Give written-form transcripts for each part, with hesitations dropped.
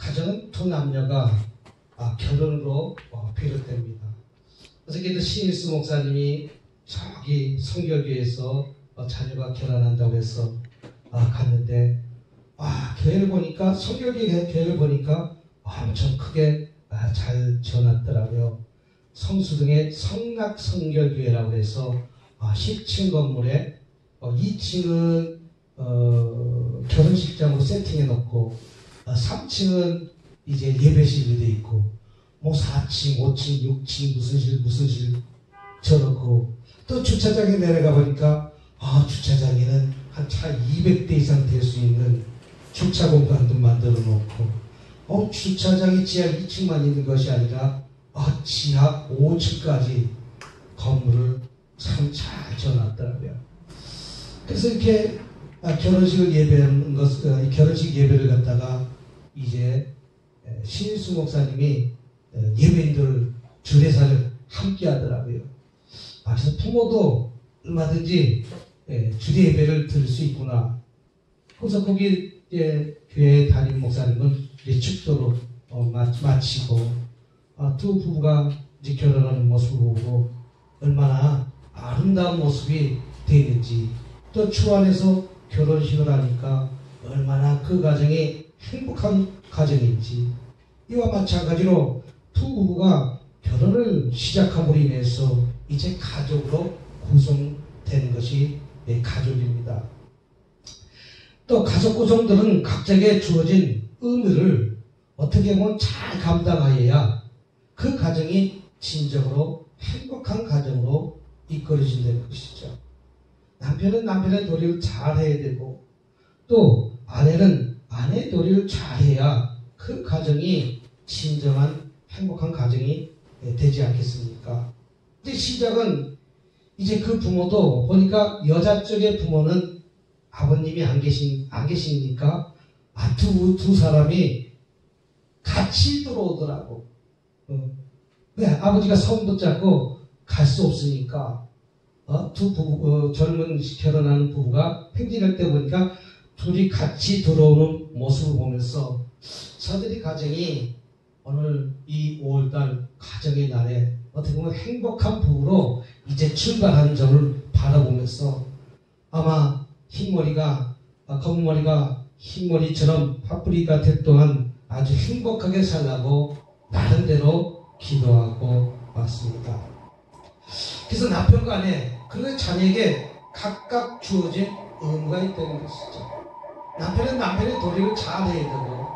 가정은 두 남녀가 결혼으로 비롯됩니다. 어저께도 신일수 목사님이 저기 성결교회에서 자녀가 결혼한다고 해서 갔는데 교회를 보니까 성결교회를 보니까 엄청 크게 잘 지어놨더라고요. 성수동의 성락성결교회라고 해서 10층 건물에 2층은 결혼식장으로 세팅해 놓고 3층은 이제 예배실도 있고 4층, 5층, 6층 무슨 실 쳐놓고 또 주차장에 내려가 보니까 주차장에는 한 차 200대 이상 될 수 있는 주차 공간도 만들어 놓고 주차장이 지하 2층만 있는 것이 아니라 지하 5층까지 건물을 참 잘 지어놨더라고요. 그래서 이렇게 결혼식을 예배하는 결혼식 예배를 갖다가 이제 신일수 목사님이 예배인들 주례사를 함께 하더라고요. 그래서 부모도 얼마든지 주례 예배를 들을 수 있구나. 그래서 거기 교회 담임 목사님은 이제 축도로 마치고 두 부부가 이제 결혼하는 모습을 보고 얼마나 아름다운 모습이 되는지, 또 주 안에서 결혼식을 하니까 얼마나 그 가정이 행복한 가정인지, 이와 마찬가지로 두 부부가 결혼을 시작함으로 인해서 이제 가족으로 구성되는 것이 가족입니다. 또 가족 구성들은 각자에게 주어진 의무를 어떻게 보면 잘 감당하여야 그 가정이 진정으로 행복한 가정으로 이끌어진다는 것이죠. 남편은 남편의 도리를 잘해야 되고, 또 아내는 아내의 도리를 잘해야 그 가정이 진정한 행복한 가정이 되지 않겠습니까? 이제 시작은 이제 그 부모도 보니까 여자 쪽의 부모는 아버님이 안 계시니까 두 사람이 같이 들어오더라고. 왜? 아버지가 손 붙잡고 갈 수 없으니까 두 부부, 젊은 결혼하는 부부가 행진할 때 보니까 둘이 같이 들어오는 모습을 보면서 저들이 가정이 오늘 이 5월달 가정의 날에 어떻게 보면 행복한 부부로 이제 출발하는 점을 바라보면서 아마 검은 머리가 흰머리처럼 파뿌리가 될 동안 아주 행복하게 살라고 나름대로 기도하고 왔습니다. 그래서 남편과 아내, 그리고 자녀에게 각각 주어진 의무가 있다는 것이죠. 남편은 남편의 도리를 잘 해야 되고,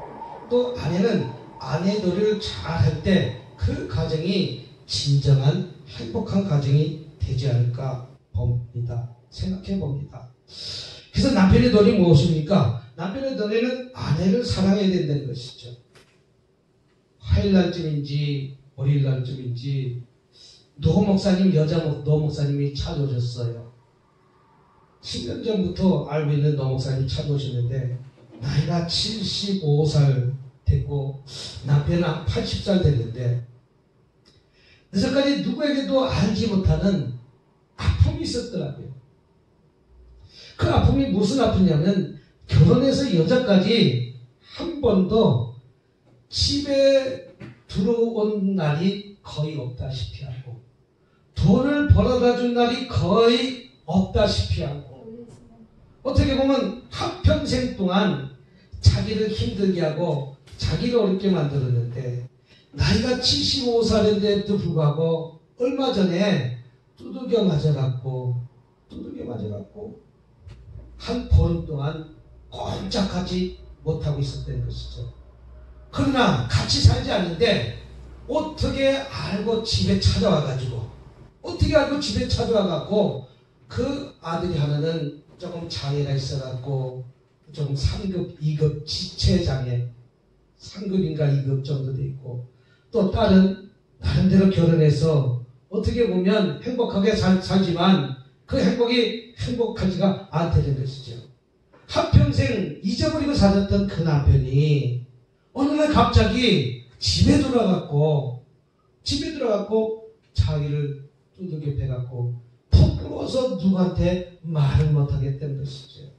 또 아내는 아내의 도리를 잘 할 때 그 가정이 진정한 행복한 가정이 되지 않을까 생각해 봅니다. 그래서 남편의 도리 무엇입니까? 남편의 도리는 아내를 사랑해야 된다는 것이죠. 화요일날쯤인지 월요일날쯤인지 노 목사님이 찾아오셨어요. 10년 전부터 알고 있는 노 목사님이 찾아오셨는데 나이가 75살 됐고 남편은 80살 됐는데 그래서까지 누구에게도 알지 못하는 아픔이 있었더라고요. 그 아픔이 무슨 아픔이냐면 결혼해서 여자까지 한 번도 집에 들어온 날이 거의 없다시피 하고 돈을 벌어다 준 날이 거의 없다시피 하고 어떻게 보면 한평생 동안 자기를 힘들게 하고 자기를 어렵게 만들었는데 나이가 75살인데도 불구하고 얼마 전에 두들겨 맞아갖고 한 보름 동안 꼼짝하지 못하고 있었다는 것이죠. 그러나 같이 살지 않는데 어떻게 알고 집에 찾아와가지고 그 아들이 하나는 조금 장애가 있어갖고 조금 3급, 2급 지체장애 3급인가 2급 정도 돼 있고 또 딸은 나름대로 결혼해서 어떻게 보면 행복하게 살지만 그 행복이 행복하지가 않다는 것이죠. 한평생 잊어버리고 살았던 그 남편이 어느 날 갑자기 집에 들어가갖고 자기를 두들겨 패갖고 부끄러워서 누구한테 말을 못하겠다는 것이죠.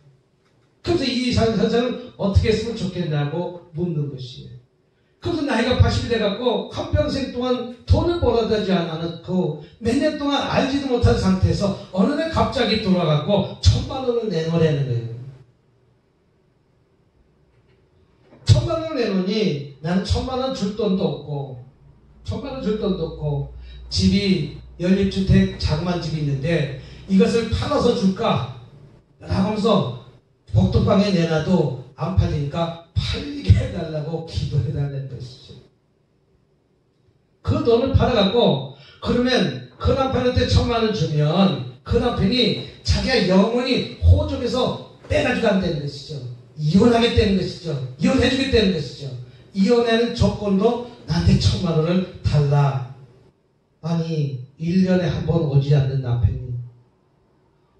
그래서 이 사람을 어떻게 했으면 좋겠냐고 묻는 것이에요. 그래서 나이가 80이 돼갖고 한평생 동안 돈을 벌어다지 않았고 몇 년 동안 알지도 못한 상태에서 어느 날 갑자기 돌아가고 1,000만 원을 내놓으라는 거예요. 1,000만 원을 내놓으니 나는 1,000만 원 줄 돈도 없고 1,000만 원 줄 돈도 없고 집이 연립주택 자그마한 집이 있는데 이것을 팔아서 줄까? 라고 하면서 복도방에 내놔도 안 팔리니까 팔리게 해달라고 기도해달라는 것이죠. 그 돈을 팔아갖고 그러면 그 남편한테 1,000만 원 주면 그 남편이 자기가 영원히 호적에서 빼가지고 간다는 것이죠. 이혼하겠다는 것이죠. 이혼해주겠다는 것이죠. 이혼하는 조건으로 나한테 1,000만 원을 달라. 아니 1년에 한 번 오지 않는 남편이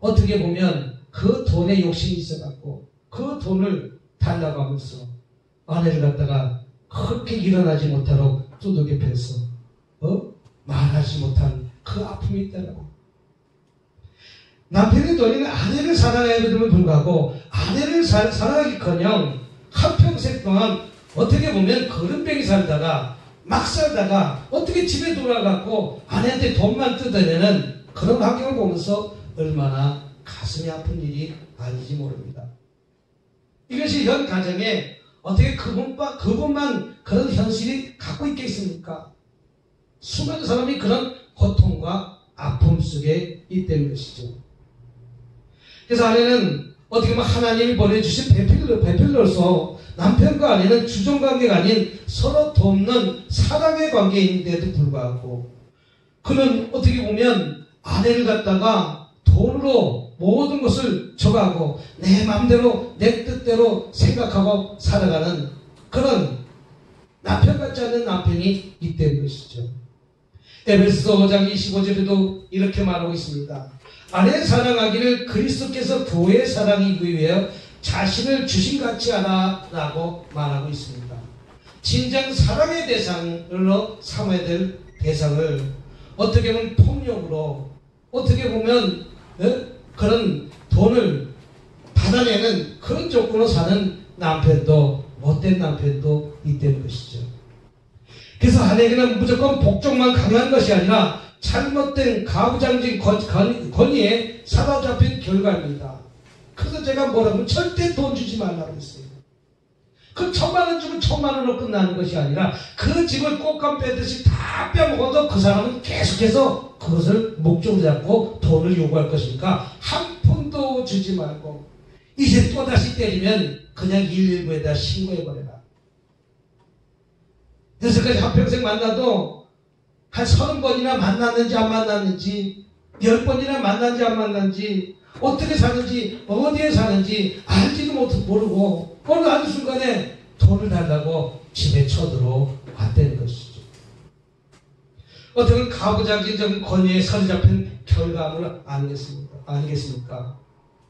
어떻게 보면 그 돈에 욕심이 있어갖고 그 돈을 달라고 하면서 아내를 갖다가 그렇게 일어나지 못하도록 두들겨 패서 말하지 못한 그 아픔이 있다라고. 남편의 돈이 아내를 사랑하여도 불구하고 아내를 사랑하기커녕 한평생 동안 어떻게 보면 거름병이 살다가 막 살다가 어떻게 집에 돌아가고 아내한테 돈만 뜯어내는 그런 환경을 보면서 얼마나 가슴이 아픈 일이 아닌지 모릅니다. 이것이 현 가정에 어떻게 그분만 그런 현실이 갖고 있겠습니까? 수많은 사람이 그런 고통과 아픔 속에 있다는 것이죠. 그래서 아내는 어떻게 보면 하나님이 보내주신 배필로서 남편과 아내는 주종관계가 아닌 서로 돕는 사랑의 관계인데도 불구하고 그는 어떻게 보면 아내를 갖다가 돈으로 모든 것을 줘가고 내 마음대로 내 뜻대로 생각하고 살아가는 그런 남편 같지 않은 남편이 있다는 것이죠. 에베소서 5장 25절에도 이렇게 말하고 있습니다. 아내 사랑하기를 그리스도께서 교회의 사랑이기 위하여 자신을 주신같이 하라 라고 말하고 있습니다. 진정 사랑의 대상으로 삼아야 될 대상을 어떻게 보면 폭력으로 어떻게 보면 그런 돈을 받아내는 그런 조건으로 사는 남편도 못된 남편도 있다는 것이죠. 그래서 아내에게는 무조건 복종만 강요한 것이 아니라 잘못된 가부장적인 권위에 사로잡힌 결과입니다. 그래서 제가 뭐라고 절대 돈 주지 말라고 했어요. 그 1,000만 원 주면 1,000만 원으로 끝나는 것이 아니라 그 집을 꽃감 빼듯이 다 빼먹어도 그 사람은 계속해서 그것을 목적으로 잡고 돈을 요구할 것이니까 한 푼도 주지 말고 이제 또다시 때리면 그냥 119에다 신고해버려라. 여태까지 한평생 만나도 한 30번이나 만났는지 안 만났는지 10번이나 만났는지 안 만났는지 어떻게 사는지 어디에 사는지 알지도 모르고 어느 한순간에 돈을 달라고 집에 쳐들어왔다는 것이죠. 어떻게 가부장적인 권위에 사로잡힌 결과물 아니겠습니까?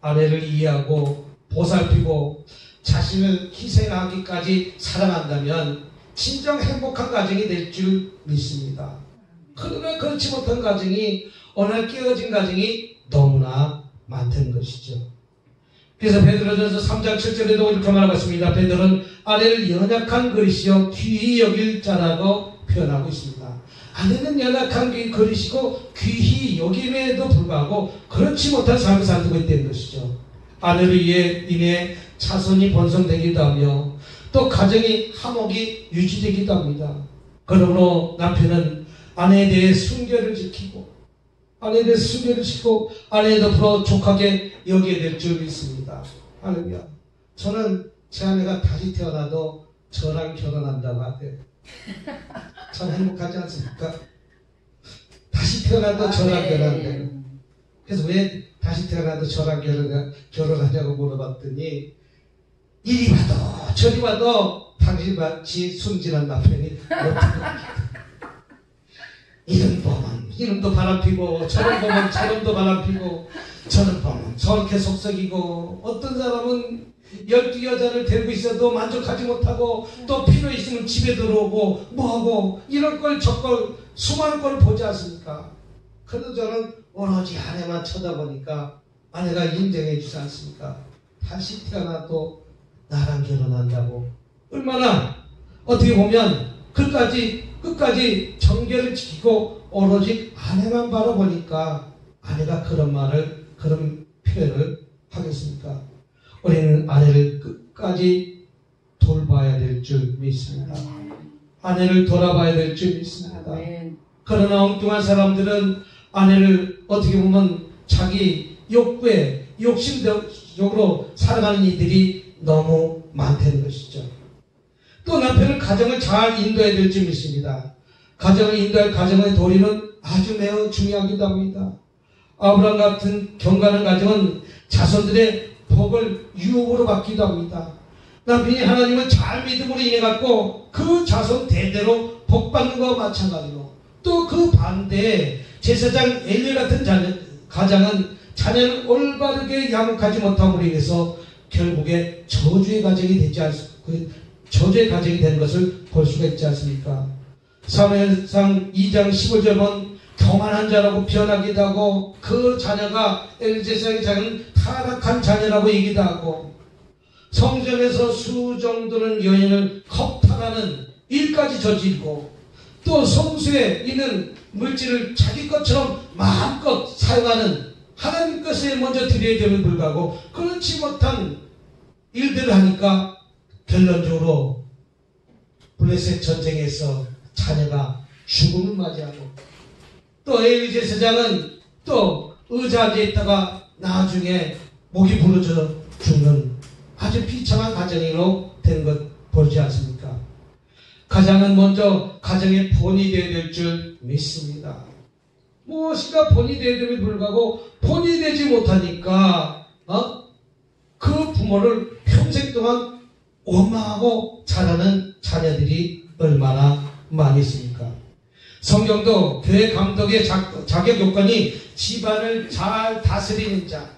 아내를 이해하고 보살피고 자신을 희생하기까지 사랑한다면 진정 행복한 가정이 될 줄 믿습니다. 그러나 그렇지 못한 가정이 오늘 깨어진 가정이 너무나 많다는 것이죠. 그래서 베드로전서 3장 7절에도 이렇게 말하고 있습니다. 베드로는 아내를 연약한 그릇이요 귀히 여길 자라고 표현하고 있습니다. 아내는 연약한 그릇이고 귀히 여김에도 불구하고 그렇지 못한 삶을 살고 있다는 것이죠. 아내를 인해 자손이 번성되기도 하며 또 가정이 화목이 유지되기도 합니다. 그러므로 남편은 아내에 대해 순결을 지키고 아내에 더 족하게 여기게 될 줄 믿습니다. 할렐루야. 저는 제 아내가 다시 태어나도 저랑 결혼한다고 하대요. 참 행복하지 않습니까? 다시 태어나도 저랑 결혼한대요. 그래서 왜 다시 태어나도 저랑 결혼하냐고 물어봤더니 이리 와도 저리 와도 당신같이 순진한 남편이 어떻게 이름 보면 이름도 바람피고 저런 보면 저름도 바람피고 저런 보면 저렇게 속썩이고 어떤 사람은 12여자를 데리고 있어도 만족하지 못하고 또 필요 있으면 집에 들어오고 뭐하고 이런 걸 저걸 수많은 걸 보지 않습니까? 그래도 저는 오로지 아내만 쳐다보니까 아내가 인정해 주지 않습니까? 다시 태어나도 나랑 결혼한다고 얼마나 어떻게 보면 끝까지 정결을 지키고 오로지 아내만 바라보니까 아내가 그런 표현을 하겠습니까? 우리는 아내를 끝까지 돌봐야 될 줄 믿습니다. 아내를 돌아봐야 될 줄 믿습니다. 그러나 엉뚱한 사람들은 아내를 어떻게 보면 자기 욕구에 욕심적으로 살아가는 이들이 너무 많다는 것이죠. 또 남편은 가정을 잘 인도해야 될 줄 믿습니다. 가정을 인도할 가정의 도리는 아주 매우 중요하기도 합니다. 아브라함 같은 경건한 가정은 자손들의 복을 유업으로 받기도 합니다. 남편이 하나님을 잘 믿음으로 인해 갖고 그 자손 대대로 복받는 것과 마찬가지로 또 그 반대에 제사장 엘리 같은 가정은 자녀를 올바르게 양육하지 못함으로 인해서 결국에 저주의 가정이 되는 것을 볼 수가 있지 않습니까? 사무엘상 2장 15절 보면 교만한 자라고 표현하기도 하고 그 자녀가 엘제사의 자녀는 타락한 자녀라고 얘기도 하고 성전에서 수정도는 여인을 겁탈하는 일까지 저지르고 또 성수에 있는 물질을 자기 것처럼 마음껏 사용하는 하나님 것에 먼저 드려야 됨을 불구하고 그렇지 못한 일들을 하니까 결론적으로 블레셋 전쟁에서 자녀가 죽음을 맞이하고 또 엘리 제사장은 또 의자 앉아 있다가 나중에 목이 부러져 죽는 아주 비참한 가정으로 된 것 보지 않습니까? 가장은 먼저 가정의 본이 되어야 될 줄 믿습니다. 무엇인가 본이 되어야 됨에 불구하고 본이 되지 못하니까 그 부모를 평생 동안 원망하고 자라는 자녀들이 얼마나 많이 있습니까? 성경도 교회 감독의 자격 요건이 집안을 잘 다스리는 자,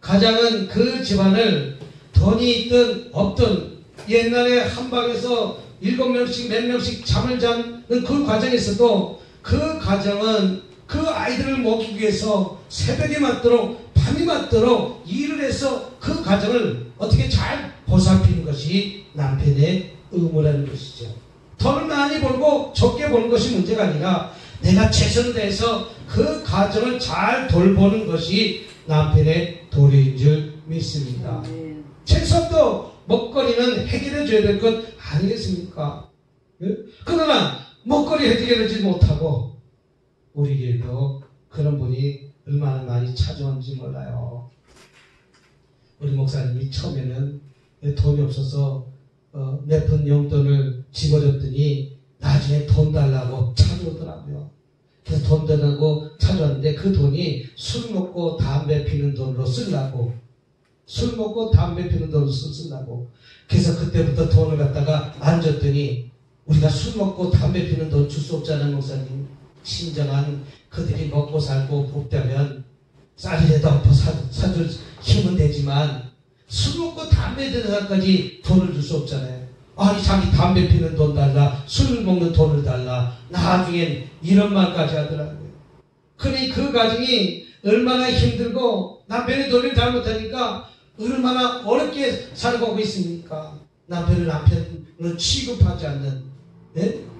가장은 그 집안을 돈이 있든 없든 옛날에 한 방에서 7명씩 몇 명씩 잠을 자는 그 과정에서도 그 가정은 그 아이들을 먹이기 위해서 새벽에 맞도록 밤이 맞도록 일을 해서 그 가정을 어떻게 잘 보살피는 것이 남편의 의무라는 것이죠. 돈을 많이 벌고 적게 버는 것이 문제가 아니라 내가 최선을 다해서 그 가정을 잘 돌보는 것이 남편의 도리인 줄 믿습니다. 최소한도 먹거리는 해결해 줘야 될 것 아니겠습니까? 그러나 먹거리 해결하지 못하고 우리에게도 그런 분이 얼마나 많이 찾아온지 몰라요. 우리 목사님이 처음에는 돈이 없어서 몇 푼 용돈을 집어줬더니 나중에 돈 달라고 찾아오더라고요. 그래서 돈 달라고 찾아왔는데 그 돈이 술 먹고 담배 피는 돈으로 쓰려고 그래서 그때부터 돈을 갖다가 안 줬더니 우리가 술 먹고 담배 피는 돈 줄 수 없잖아요. 목사님. 신정한 그들이 먹고 살고 복되면 쌀이라도 엎어 사줄 힘은 되지만 술 먹고 담배 드는 사람까지 돈을 줄 수 없잖아요. 아니 자기 담배 피는 돈 달라, 술 먹는 돈을 달라, 나중엔 이런 말까지 하더라고요. 그러니 그 가정이 얼마나 힘들고 남편의 도리를 잘못하니까 얼마나 어렵게 살아가고 있습니까? 남편을 취급하지 않는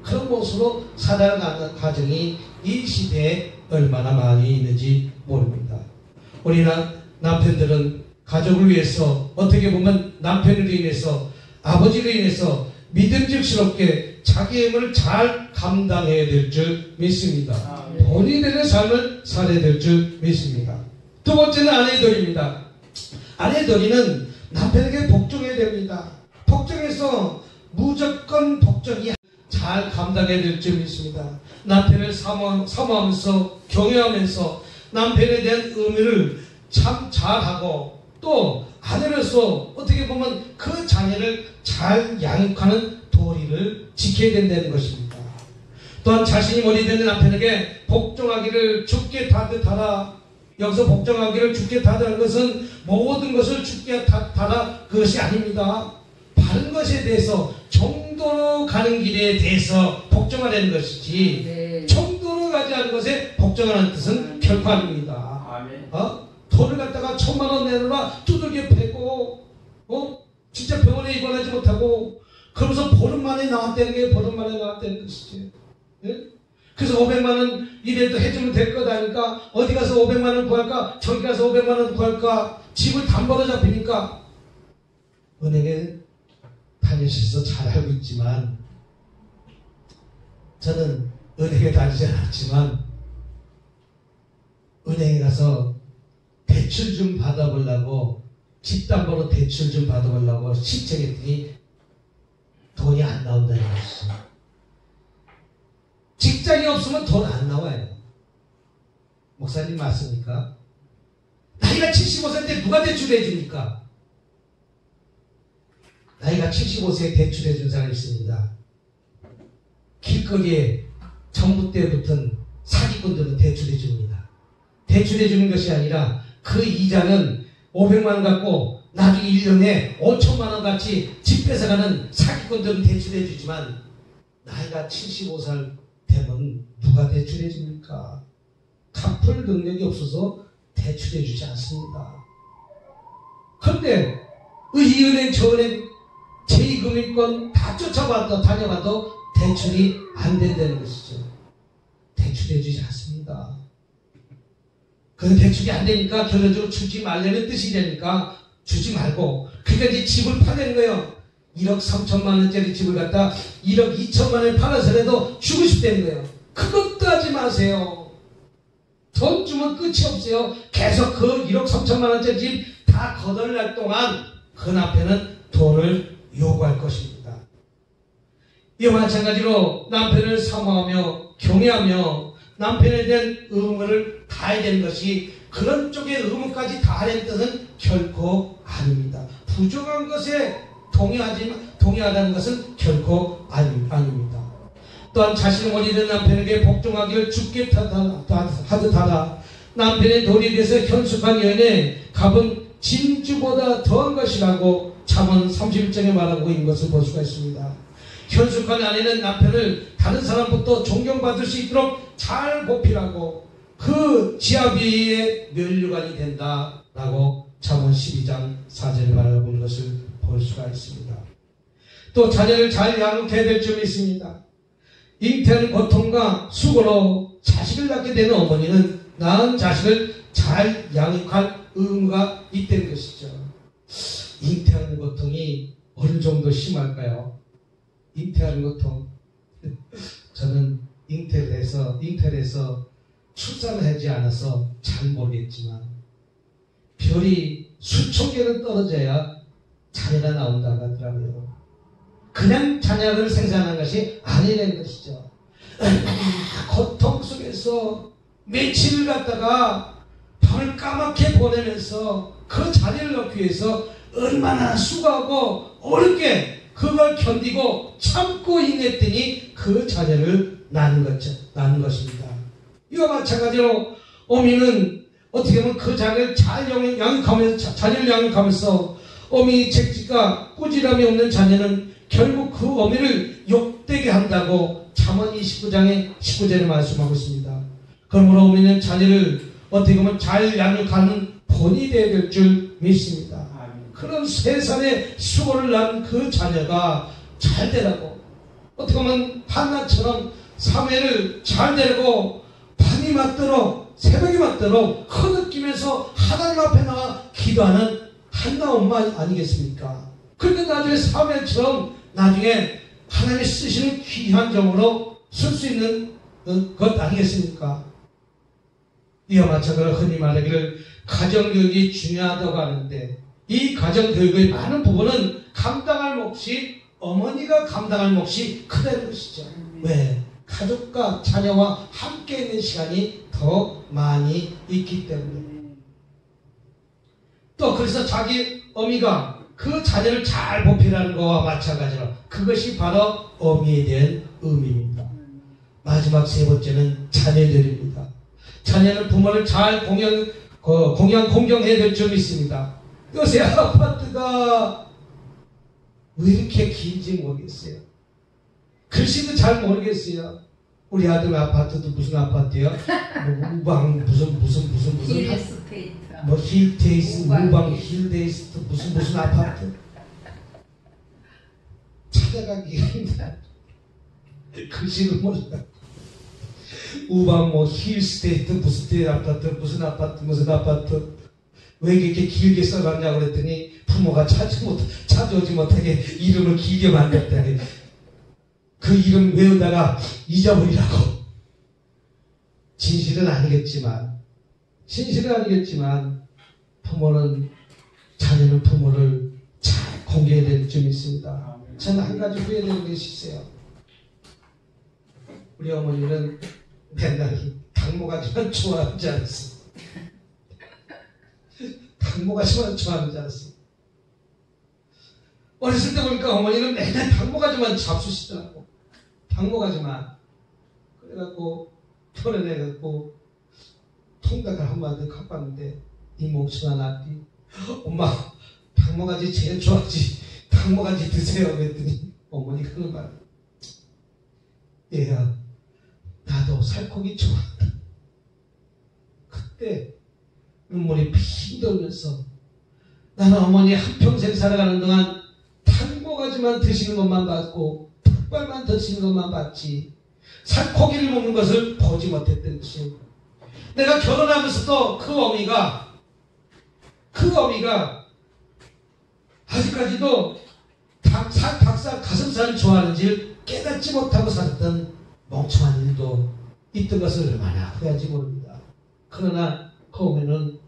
그런 모습으로 살아가는 가정이 이 시대에 얼마나 많이 있는지 모릅니다. 우리는 남편들은 가족을 위해서 어떻게 보면 남편으로 인해서 아버지로 인해서 믿음직스럽게 자기의 힘을 잘 감당해야 될 줄 믿습니다. 본이 되는 삶을 살아야 될 줄 믿습니다. 두 번째는 아내의 도리입니다. 아내의 도리는 남편에게 복종해야 됩니다. 복종해서 무조건 복종이 잘 감당해야 될 줄 믿습니다. 남편을 사모하면서 경외하면서 남편에 대한 의무를 참 잘하고 또 아내로서 어떻게 보면 그 자녀를 잘 양육하는 도리를 지켜야 된다는 것입니다. 또한 자신이 머리 되는 남편에게 복종하기를 주께 다듯하라. 여기서 복종하기를 주께 다듯하는 것은 모든 것을 주께 다라 그것이 아닙니다. 바른 것에 대해서 정도로 가는 길에 대해서 복종하라는 것이지 정도로 가지 않은 것에 복종하는 뜻은 결코 아닙니다. 돈을 갖다가 1000만 원 내놓으라 두들겨 패고 진짜 병원에 입원하지 못하고 그러면서 보름만에 나왔다는 게 보름만에 나왔다는 것이지. 예? 그래서 500만 원 이래도 해주면 될 거다니까 어디 가서 500만 원 구할까? 저기 가서 500만 원 구할까? 집을 담보로 잡히니까 은행에 다니셔서 잘 알고 있지만 저는 은행에 다니지 않았지만 은행에 가서 대출 좀 받아보려고 집담보로 대출 좀 받아보려고 신청했더니 돈이 안 나온다는 것이죠. 직장이 없으면 돈 안 나와요. 목사님 맞습니까? 나이가 75세인데 누가 대출해 줍니까? 나이가 75세에 대출해 준 사람이 있습니다. 길거리에 정부 때 붙은 사기꾼들은 대출해 줍니다. 대출해 주는 것이 아니라 그 이자는 500만 원 갖고 나중에 1년에 5천만 원 같이 집 뺏어가는 사기꾼들은 대출해 주지만 나이가 75살 되면 누가 대출해 줍니까? 갚을 능력이 없어서 대출해 주지 않습니다. 그런데 이 은행 저 은행 제2금융권 다 다녀봐도 대출이 안 된다는 것이죠. 대출해 주지 않습니다. 그 대출이 안 되니까 결론적으로 주지 말라는 뜻이 되니까 주지 말고 그러니까 이제 집을 파는 거예요. 1억 3천만 원짜리 집을 갖다 1억 2천만 원에 팔아서라도 주고 싶다는 거예요. 그것도 하지 마세요. 돈 주면 끝이 없어요. 계속 그 1억 3천만 원짜리 집 다 거덜날 동안 그 남편은 돈을 요구할 것입니다. 이와 마찬가지로 남편을 사모하며 경외하며 남편에 대한 의무를 다해야 되는 것이 그런 쪽의 의무까지 다하는 뜻은 결코 아닙니다. 부족한 것에 동의하다는 것은 결코 아닙니다. 또한 자신의 머리된 남편에게 복종하기를 죽게 하듯 하다. 남편의 도리에 대해서 현숙한 여인의 값은 진주보다 더한 것이라고 잠언 31장에 말하고 있는 것을 볼 수가 있습니다. 현숙한 아내는 남편을 다른 사람부터 존경받을 수 있도록 잘 보필하고 그 지아비의 면류관이 된다라고 잠언 12장 4절에 말하고 있는 것을 볼 수가 있습니다. 또 자녀를 잘 양육해야 될 점이 있습니다. 잉태하는 고통과 수고로 자식을 낳게 되는 어머니는 낳은 자식을 잘 양육할 의무가 있다는 것이죠. 잉태하는 고통이 어느 정도 심할까요? 잉태하는 고통. 저는 잉태를 해서 출산을 하지 않아서 잘 모르겠지만 별이 수천 개는 떨어져야 자녀가 나온다고 하더라고요. 그냥 자녀를 생산하는 것이 아니라는 것이죠. 고통 속에서 며칠을 갖다가 밤을 까맣게 보내면서 그 자녀를 낳기 위해서 얼마나 수고하고 어렵게 그걸 견디고 참고 인냈더니 그 자녀를 낳는 것입니다. 이와 마찬가지로 어미는 어떻게 보면 그 자녀를 잘 양육하면서 어미 책찍과 꾸지람이 없는 자녀는 결국 그 어미를 욕되게 한다고 잠언 29장의 19절에 말씀하고 있습니다. 그러므로 어미는 자녀를 어떻게 보면 잘 양육하는 본이 되어야 될 줄 믿습니다. 그런 세상에 수고를 낳은 그 자녀가 잘 되라고 어떻게 보면 한나처럼 사회를 잘 되고 밤이 맞도록 새벽이 맞도록 흐느끼면서 하나님 앞에 나와 기도하는 한나 엄마 아니겠습니까? 그러니까 나중에 사회처럼 나중에 하나님이 쓰시는 귀한 종으로 쓸 수 있는 것 아니겠습니까? 이와 마찬가지로 흔히 말하기를 가정교육이 중요하다고 하는데 이 가정교육의 많은 부분은 감당할 몫이 어머니가 감당할 몫이 크다는 것이죠. 왜? 가족과 자녀와 함께 있는 시간이 더 많이 있기 때문에. 또 그래서 자기 어미가 그 자녀를 잘 보필하는 것과 마찬가지로 그것이 바로 어미에 대한 의미입니다. 마지막 세 번째는 자녀들입니다. 자녀는 부모를 잘 공경해야 될 점이 있습니다. 요새 아파트가 왜 이렇게 긴지 모르겠어요. 글씨도 잘 모르겠어요. 우리 아들 아파트도 무슨 아파트요? 우방 무슨 힐스테이트 뭐 힐테이스 우방 힐데이스트 무슨 아파트 잘 찾아가기가 힘들다. 글씨를 몰라. 우방 뭐 힐스테이트 무슨 아파트 무슨 아파트 왜 이렇게 길게 써놨냐고 그랬더니 부모가 찾아오지 못하게 이름을 길게 만들었다니. 그 이름 외우다가 잊어버리라고. 진실은 아니겠지만 자녀는 부모를 잘 공개해야 될 점이 있습니다. 저는 한 가지 후회되는 것이 있어요. 우리 어머니는 맨날 당모가지만 좋아하지 않았어요. 당모가지만 좋아하는 줄 알았어요. 어렸을 때 보니까 어머니는 맨날 당모가지만 잡수시더라고. 당모가지만. 그래갖고 토론해갖고 통닭을 한 마디 갖고 왔는데 이 멍청한 아들이 엄마 당모가지 제일 좋아하지 당모가지 드세요 그랬더니 어머니가 그런 말 얘야 나도 살코기 좋아한다. 그때 눈물이 핑 돌면서 나는 어머니 한평생 살아가는 동안 당모가지만 드시는 것만 봤고 닭발만 드시는 것만 봤지 살코기를 먹는 것을 보지 못했던 것이 내가 결혼하면서도 그 어미가 아직까지도 닭살 가슴살을 좋아하는지 깨닫지 못하고 살았던 멍청한 일도 있던 것을 얼마나 후회한지 모릅니다. 그러나 그 어미는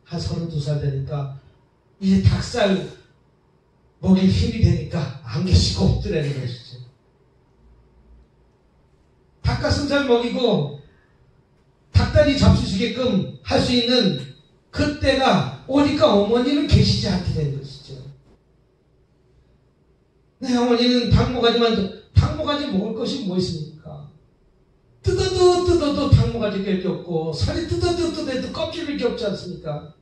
한 32살 되니까 이제 닭살 먹일 힘이 되니까 안 계시고 없더라는 것이죠. 닭가슴살 먹이고 닭다리 잡수시게끔 할 수 있는 그때가 오니까 어머니는 계시지 않게 된 것이죠. 내 어머니는 당모가지 먹을 것이 뭐 있습니까? 뜯어도 당모가지 깰 게 없고 살이 뜯어도 껍질밖에 없지 않습니까?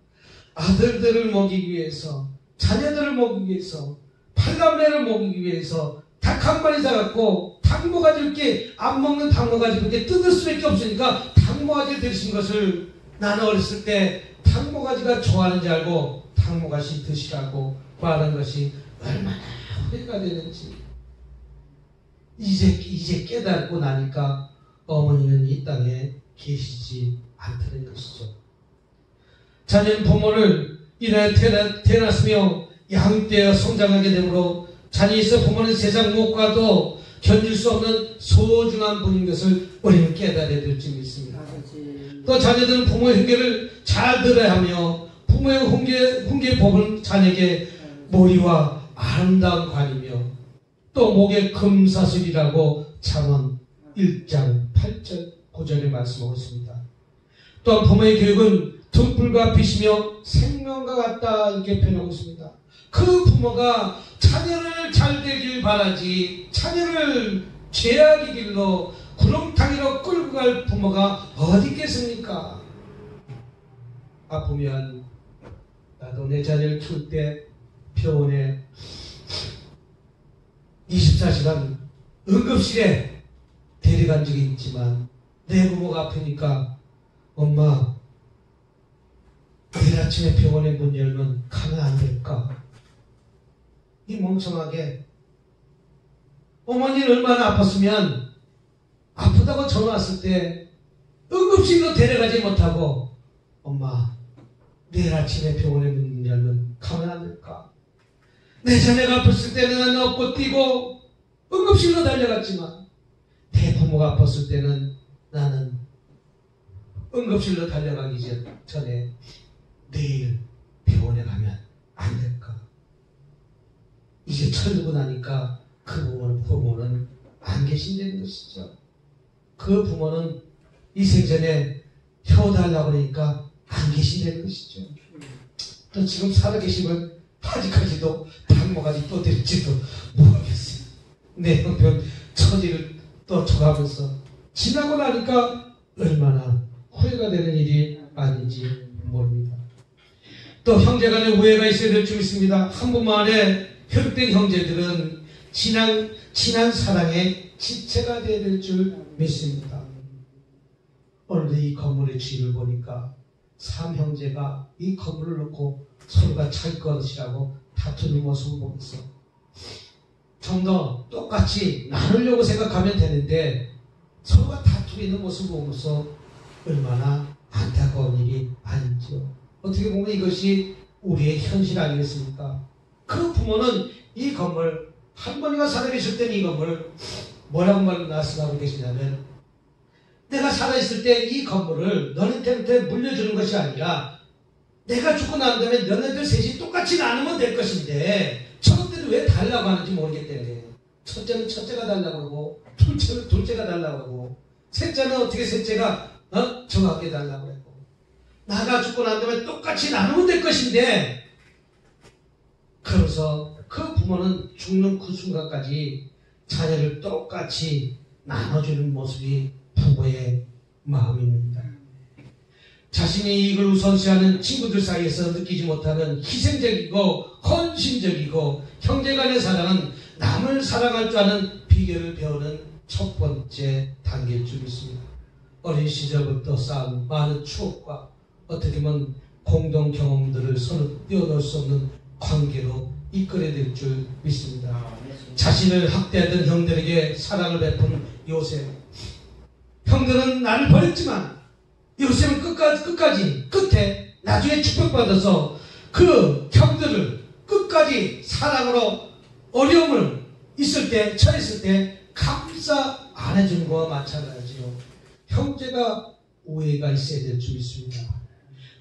아들들을 먹이기 위해서 자녀들을 먹이기 위해서 팔남매를 먹이기 위해서 닭 한 마리 사갖고 당모가지 이렇게 안 먹는 당모가지 그렇게 뜯을 수밖에 없으니까 당모가지를 드신 것을 나는 어렸을 때 당모가지가 좋아하는지 알고 당모가지 드시라고 말한 것이 얼마나 후회가 되는지 이제 깨닫고 나니까 어머니는 이 땅에 계시지 않다는 것이죠. 자녀는 부모를 이날 태어났으며 양육되어 성장하게 되므로 자녀에서 부모는 세상 무엇과도 견딜 수 없는 소중한 분인 것을 우리는 깨달아야 될 점이 있습니다. 또 자녀들은 부모의 훈계를 잘 들어야 하며 부모의 훈계의 법은 자녀에게 모리와 아름다운 관이며 또 목에 금사슬이라고 잠언 1장 8절 9절에 말씀하고 있습니다. 또한 부모의 교육은 등불과 빛이며 생명과 같다 이렇게 표현하고 있습니다. 그 부모가 자녀를 잘 되길 바라지 자녀를 죄악의 길로 구렁텅이로 끌고 갈 부모가 어디 있겠습니까? 아프면 나도 내 자녀를 키울 때 병원에 24시간 응급실에 데려간 적이 있지만 내 부모가 아프니까 엄마 내일 아침에 병원에 문 열면 가면 안 될까? 이 멍청하게 어머니는 얼마나 아팠으면 아프다고 전화 왔을 때 응급실로 데려가지 못하고 엄마 내일 아침에 병원에 문 열면 가면 안 될까? 내 자녀가 아팠을 때는 나는 업고 뛰고 응급실로 달려갔지만 내 부모가 아팠을 때는 나는 응급실로 달려가기 전에 내일 병원에 가면 안 될까? 이제 철들고 나니까 그 부모는 안 계신다는 것이죠. 그 부모는 이 생전에 효달라고 그러니까 안 계신다는 것이죠. 또 지금 살아계시면 아직까지도 당모가지 또 될지도 모르겠어요. 내 형편 처지를 또 쳐가면서 지나고 나니까 얼마나 후회가 되는 일이 아닌지 모릅니다. 또 형제간에 우애가 있어야 될 줄 있습니다. 한 부모 안에 혈육된 형제들은 진한 사랑의 지체가 되어야 될 줄 믿습니다. 오늘도 이 건물의 주인을 보니까 3형제가 이 건물을 놓고 서로가 자기 것이라고 다투는 모습을 보면서 좀 더 똑같이 나누려고 생각하면 되는데 서로가 다투고 있는 모습을 보면서 얼마나 안타까운 일이 아닌지요. 어떻게 보면 이것이 우리의 현실 아니겠습니까? 그 부모는 이 건물, 할머니가 살아계실 때는 이 건물 뭐라고 말씀하고 계시냐면, 내가 살아있을 때 이 건물을 너네들한테 물려주는 것이 아니라 내가 죽고 난 다음에 너네들 셋이 똑같이 나누면 될 것인데 저것들이 왜 달라고 하는지 모르겠다는. 첫째는 첫째가 달라고 하고, 둘째는 둘째가 달라고 하고, 셋째는 어떻게 셋째가 정확하게 달라고 하고, 나가 죽고 난 다음에 똑같이 나누면 될 것인데, 그래서 그 부모는 죽는 그 순간까지 자녀를 똑같이 나눠주는 모습이 부모의 마음입니다. 자신의 이익을 우선시하는 친구들 사이에서 느끼지 못하는 희생적이고 헌신적이고 형제간의 사랑은 남을 사랑할 줄 아는 비결을 배우는 첫 번째 단계일 줄 믿습니다. 어린 시절부터 쌓은 많은 추억과 어떻게 보면 공동 경험들을 서로 뛰어넘을 수 없는 관계로 이끌어야 될 줄 믿습니다. 자신을 학대하던 형들에게 사랑을 베푼 요셉. 형들은 나를 버렸지만 요셉은 끝에 나중에 축복받아서 그 형들을 끝까지 사랑으로 어려움을 처했을 때 감싸 안아준 것과 마찬가지요. 형제가 우애가 있어야 될 줄 믿습니다.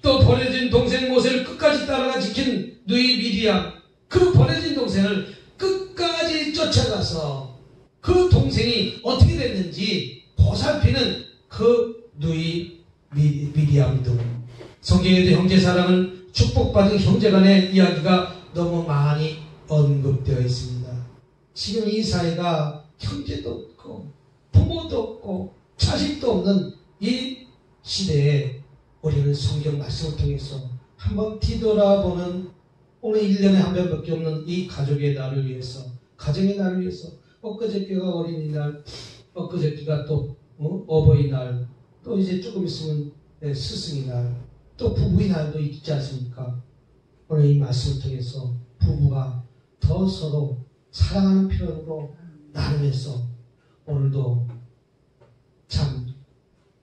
또 버려진 동생 모세를 끝까지 따라가 지킨 누이 미리암, 그 버려진 동생을 끝까지 쫓아가서 그 동생이 어떻게 됐는지 보살피는 그 누이 미리암 등 성경에도 형제 사랑을 축복받은 형제간의 이야기가 너무 많이 언급되어 있습니다. 지금 이 사회가 형제도 없고 부모도 없고 자식도 없는 이 시대에 우리는 성경 말씀을 통해서 한번 뒤돌아보는, 오늘 1년에 한 번밖에 없는 이 가족의 날을 위해서, 가정의 날을 위해서, 엊그저께가 어린이날, 엊그저께가 또 어버이날, 또 이제 조금 있으면 스승이날, 또 부부의 날도 있지 않습니까? 오늘 이 말씀을 통해서 부부가 더 서로 사랑하는 필요로 나누면서, 오늘도 참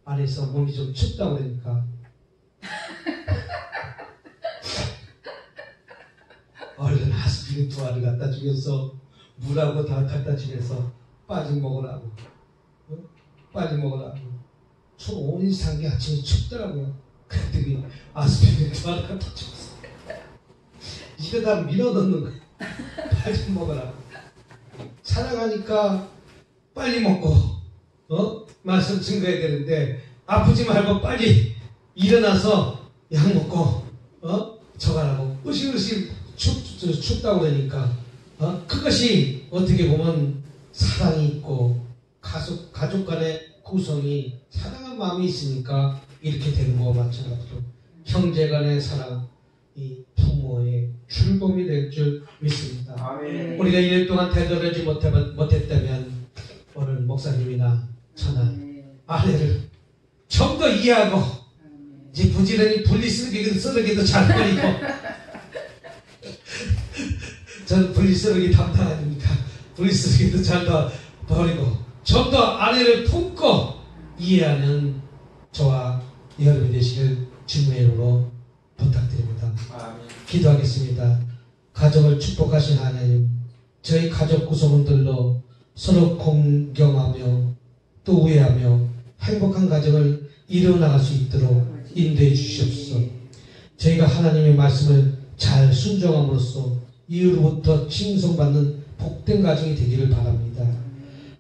안에서 몸이 좀 춥다고 그러니까 얼른 아스피린 2알을 갖다 주면서 물하고 다 갖다 주면서 빨리 먹으라고, 빨리 먹으라고. 저 온이 산 게 아침에 춥더라고요. 그랬더니 아스피린 2알을 갖다 줬어. 입에다 밀어 넣는 거예요. 빨리 먹으라고. 사랑하니까 빨리 먹고 말씀 증거해야 되는데, 아프지 말고 빨리 일어나서 약 먹고 저가라고 으실으실 춥다고 그러니까 그것이 어떻게 보면 사랑이 있고 가족 간의 구성이 사랑한 마음이 있으니까 이렇게 되는 거와 마찬가지로 형제 간의 사랑, 이 부모의 즐거움이 될 줄 믿습니다. 아멘. 우리가 1년 동안 되돌아지 못했다면 오늘 목사님이나 저나 아내를 좀 더 이해하고 이제 부지런히 분리쓰기도 잘 버리고 저는 분리쓰기 담당 아닙니까? 분리쓰기도 잘 버리고 좀 더 아내를 품고 이해하는 저와 여러분이 되시길 주님의 이름으로 부탁드립니다. 기도하겠습니다. 가정을 축복하신 하나님, 저희 가족 구성원들로 서로 공경하며 또 우애하며 행복한 가정을 이루어나갈 수 있도록 인도해 주시옵소서. 저희가 하나님의 말씀을 잘 순종함으로써 이후로부터 칭송받는 복된 가정이 되기를 바랍니다.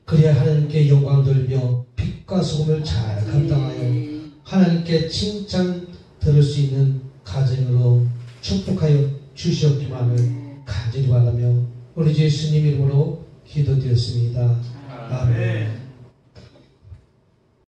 그래야 하나님께 영광을 돌며 빛과 소금을 잘 감당하여 하나님께 칭찬 들을 수 있는 가정으로 축복하여 주시옵기만을 간절히 바라며 우리 주 예수님 이름으로 기도드렸습니다. 아멘.